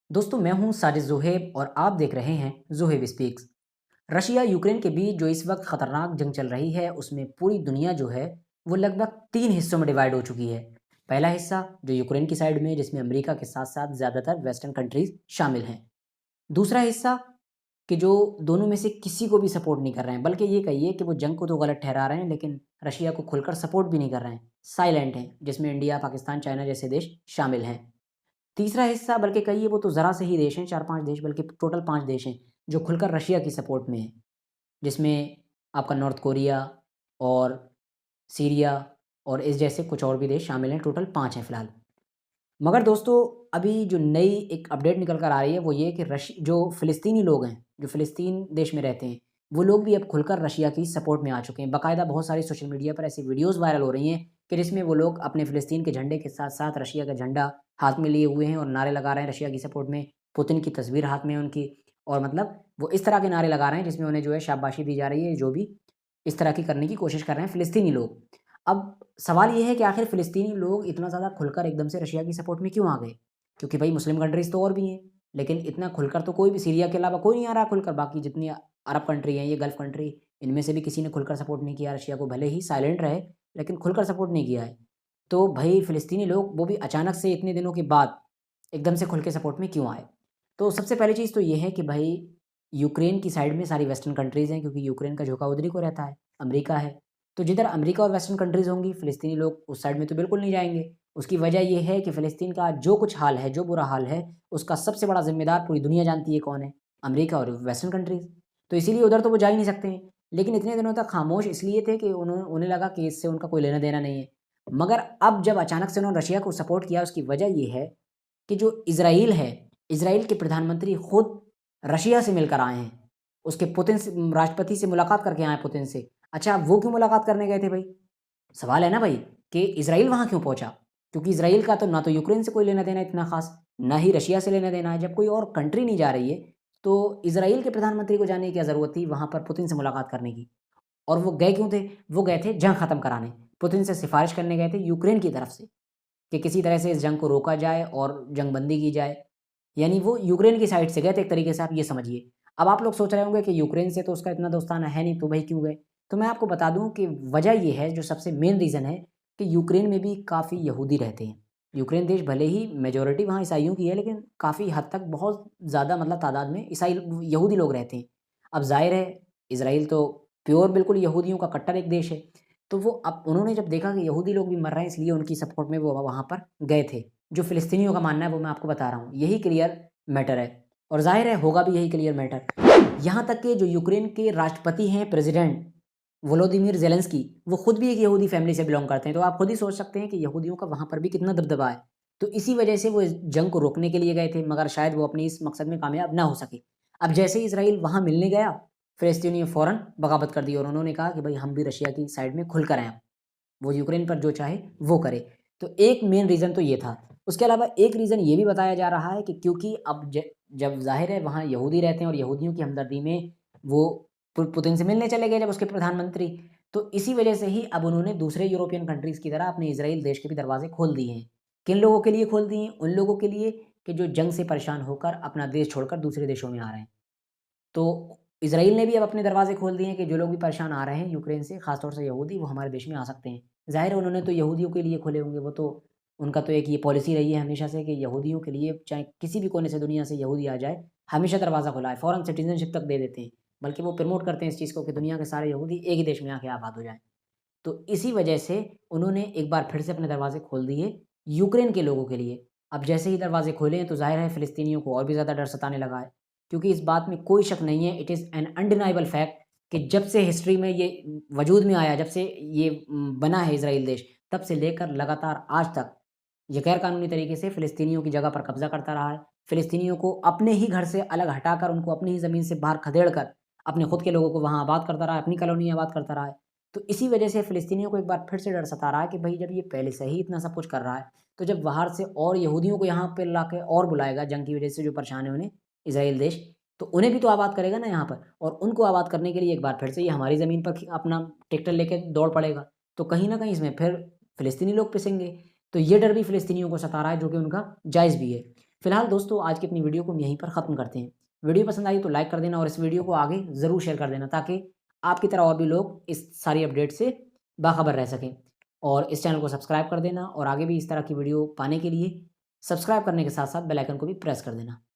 दोस्तों मैं हूं साजिद ज़ोहेब और आप देख रहे हैं ज़ोहेब स्पीक्स। रशिया यूक्रेन के बीच जो इस वक्त खतरनाक जंग चल रही है उसमें पूरी दुनिया जो है वो लगभग 3 हिस्सों में डिवाइड हो चुकी है। पहला हिस्सा जो यूक्रेन की साइड में है जिसमें अमेरिका के साथ साथ ज़्यादातर वेस्टर्न कंट्रीज शामिल हैं। दूसरा हिस्सा कि जो दोनों में से किसी को भी सपोर्ट नहीं कर रहे हैं, बल्कि ये कहिए कि वो जंग को तो गलत ठहरा रहे हैं लेकिन रशिया को खुलकर सपोर्ट भी नहीं कर रहे हैं, साइलेंट हैं, जिसमें इंडिया, पाकिस्तान, चाइना जैसे देश शामिल हैं। तीसरा हिस्सा बल्कि कहिए वो तो ज़रा से ही देश हैं, 4-5 देश, बल्कि टोटल 5 देश हैं, जो खुलकर रशिया की सपोर्ट में हैं। जिसमें आपका नॉर्थ कोरिया और सीरिया और इस जैसे कुछ और भी देश शामिल हैं, टोटल 5 हैं फ़िलहाल। मगर दोस्तों अभी जो नई एक अपडेट निकल कर आ रही है वो ये कि जो फ़िलिस्तीनी लोग हैं, जो फ़िलिस्तीन देश में रहते हैं, वो लोग भी अब खुलकर रशिया की सपोर्ट में आ चुके हैं। बाकायदा बहुत सारी सोशल मीडिया पर ऐसी वीडियोज़ वायरल हो रही हैं कि जिसमें वो लोग अपने फ़िलिस्तीन के झंडे के साथ-साथ रशिया का झंडा हाथ में लिए हुए हैं और नारे लगा रहे हैं रशिया की सपोर्ट में। पुतिन की तस्वीर हाथ में है उनकी और मतलब वो इस तरह के नारे लगा रहे हैं जिसमें उन्हें जो है शाबाशी दी जा रही है, जो भी इस तरह की करने की कोशिश कर रहे हैं फ़िलिस्तीनी लोग। अब सवाल ये है कि आखिर फ़िलिस्तीनी लोग इतना ज़्यादा खुलकर एकदम से रशिया की सपोर्ट में क्यों आ गए? क्योंकि भाई मुस्लिम कंट्रीज़ तो और भी हैं, लेकिन इतना खुलकर तो कोई भी सीरिया के अलावा कोई नहीं आ रहा खुलकर। बाकी जितनी अरब कंट्री हैं, ये गल्फ़ कंट्री, इनमें से भी किसी ने खुलकर सपोर्ट नहीं किया रशिया को, भले ही साइलेंट रहे, लेकिन खुलकर सपोर्ट नहीं किया है। तो भई फ़िलिस्तीनी लोग वो भी अचानक से इतने दिनों के बाद एकदम से खुल के सपोर्ट में क्यों आए? तो सबसे पहली चीज़ तो ये है कि भाई यूक्रेन की साइड में सारी वेस्टर्न कंट्रीज़ हैं, क्योंकि यूक्रेन का झोंका उधर ही को रहता है, अमेरिका है। तो जिधर अमेरिका और वेस्टर्न कंट्रीज़ होंगी, फ़िलिस्तीनी लोग उस साइड में तो बिल्कुल नहीं जाएँगे। उसकी वजह ये है कि फ़िलिस्तीन का जो कुछ हाल है, जो बुरा हाल है, उसका सबसे बड़ा ज़िम्मेदार पूरी दुनिया जानती है कौन है, अमेरिका और वेस्टर्न कंट्रीज़। तो इसीलिए उधर तो वो जा ही नहीं सकते हैं। लेकिन इतने दिनों तक खामोश इसलिए थे कि उन्हें लगा कि इससे उनका कोई लेना-देना नहीं है। मगर अब जब अचानक से उन्होंने रशिया को सपोर्ट किया, उसकी वजह ये है कि जो इज़राइल है, इज़राइल के प्रधानमंत्री खुद रशिया से मिलकर आए हैं। उसके पुतिन से राष्ट्रपति से मुलाकात करके आए हैं पुतिन से। अच्छा, वो क्यों मुलाकात करने गए थे भई? सवाल है ना भई कि इज़राइल वहाँ क्यों पहुँचा? क्योंकि इज़राइल का तो ना तो यूक्रेन से कोई लेना-देना इतना ख़ास, ना ही रशिया से लेना-देना है। जब कोई और कंट्री नहीं जा रही है, तो इज़राइल के प्रधानमंत्री को जाने की क्या ज़रूरत थी वहाँ पर पुतिन से मुलाकात करने की? और वो गए क्यों थे? वो गए थे जंग ख़त्म कराने। पुतिन से सिफ़ारिश करने गए थे यूक्रेन की तरफ से कि किसी तरह से इस जंग को रोका जाए और जंगबंदी की जाए। यानी वो यूक्रेन की साइड से गए थे एक तरीके से, आप ये समझिए। अब आप लोग सोच रहे होंगे कि यूक्रेन से तो उसका इतना दोस्ताना है नहीं, तो भाई क्यों गए? तो मैं आपको बता दूँ कि वजह ये है, जो सबसे मेन रीज़न है कि यूक्रेन में भी काफ़ी यहूदी रहते हैं। यूक्रेन देश भले ही मेजॉरिटी वहाँ ईसाइयों की है, लेकिन काफ़ी हद तक बहुत ज़्यादा मतलब तादाद में ईसाई यहूदी लोग रहते हैं। अब ज़ाहिर है इज़राइल तो प्योर बिल्कुल यहूदियों का कट्टर एक देश है। तो वो अब उन्होंने जब देखा कि यहूदी लोग भी मर रहे हैं, इसलिए उनकी सपोर्ट में वो वहाँ पर गए थे। जो फ़िलिस्तीनियों का मानना है वो मैं आपको बता रहा हूँ। यही क्लियर मैटर है और ज़ाहिर है होगा भी यही क्लियर मैटर। यहाँ तक कि जो यूक्रेन के राष्ट्रपति हैं, प्रेसिडेंट वोलोदिमीर ज़ेलेंस्की, वो खुद भी एक यहूदी फैमिली से बिलॉन्ग करते हैं। तो आप खुद ही सोच सकते हैं कि यहूदियों का वहाँ पर भी कितना दबदबा है। तो इसी वजह से वो इस जंग को रोकने के लिए गए थे, मगर शायद वो अपने इस मकसद में कामयाब ना हो सके। अब जैसे ही इज़राइल वहाँ मिलने गया, फ़िलिस्तीनियों ने फ़ौरन बगावत कर दी और उन्होंने कहा कि भई हम भी रशिया की साइड में खुलकर आएँ अब। वो यूक्रेन पर जो चाहे वो करे। तो एक मेन रीज़न तो ये था। उसके अलावा एक रीज़न ये भी बताया जा रहा है कि क्योंकि अब जब ज़ाहिर है वहाँ यहूदी रहते हैं और यहूदियों की हमदर्दी में वो पुतिन से मिलने चले गए जब उसके प्रधानमंत्री, तो इसी वजह से ही अब उन्होंने दूसरे यूरोपियन कंट्रीज़ की तरह अपने इज़राइल देश के भी दरवाज़े खोल दिए हैं। किन लोगों के लिए खोल दिए हैं? उन लोगों के लिए कि जो जंग से परेशान होकर अपना देश छोड़कर दूसरे देशों में आ रहे हैं। तो इज़राइल ने भी अब अपने दरवाज़े खोल दिए हैं कि जो लोग भी परेशान आ रहे हैं यूक्रेन से, ख़ास तौर से यहूदी, वो हमारे देश में आ सकते हैं। ज़ाहिर है उन्होंने तो यहूदियों के लिए खोले होंगे, वो तो उनका तो एक ये पॉलिसी रही है हमेशा से कि यहूदियों के लिए चाहे किसी भी कोने से दुनिया से यहूदी आ जाए, हमेशा दरवाज़ा खुला है, फ़ौरन सिटीज़नशिप तक दे देते हैं। बल्कि वो प्रमोट करते हैं इस चीज़ को कि दुनिया के सारे यहूदी एक ही देश में आके आबाद हो जाएँ। तो इसी वजह से उन्होंने एक बार फिर से अपने दरवाज़े खोल दिए यूक्रेन के लोगों के लिए। अब जैसे ही दरवाज़े खोले हैं तो ज़ाहिर है फ़िलिस्तीनियों को और भी ज़्यादा डर सताने लगा है। क्योंकि इस बात में कोई शक नहीं है, it is an undeniable fact कि जब से हिस्ट्री में ये वजूद में आया, जब से ये बना है इज़राइल देश, तब से लेकर लगातार आज तक ये गैर कानूनी तरीके से फ़िलिस्तीनियों की जगह पर कब्ज़ा करता रहा है। फ़िलिस्तीनियों को अपने ही घर से अलग हटाकर, उनको अपनी ही ज़मीन से बाहर खदेड़ कर, अपने खुद के लोगों को वहाँ आबाद करता रहा है, अपनी कॉलोनी आबाद करता रहा है। तो इसी वजह से फ़िलिस्तीनियों को एक बार फिर से डर सता रहा है कि भई जब ये पहले से ही इतना सब कुछ कर रहा है, तो जब बाहर से और यहूदियों को यहाँ पे लाके और बुलाएगा जंग की वजह से जो परेशान है उन्हें, इज़राइल देश, तो उन्हें भी तो आबाद करेगा ना यहाँ पर और उनको आबाद करने के लिए एक बार फिर से ये हमारी ज़मीन पर अपना ट्रैक्टर लेके दौड़ पड़ेगा। तो कहीं न कहीं इसमें फिर फ़िलिस्तीनी लोग पिसेंगे। तो ये डर भी फ़िलिस्तीनियों को सता रहा है जो कि उनका जायज़ भी है। फिलहाल दोस्तों आज की अपनी वीडियो को हम यहीं पर ख़त्म करते हैं। वीडियो पसंद आई तो लाइक कर देना और इस वीडियो को आगे ज़रूर शेयर कर देना ताकि आपकी तरह और भी लोग इस सारी अपडेट से बाखबर रह सकें। और इस चैनल को सब्सक्राइब कर देना और आगे भी इस तरह की वीडियो पाने के लिए सब्सक्राइब करने के साथ साथ बेल आइकन को भी प्रेस कर देना।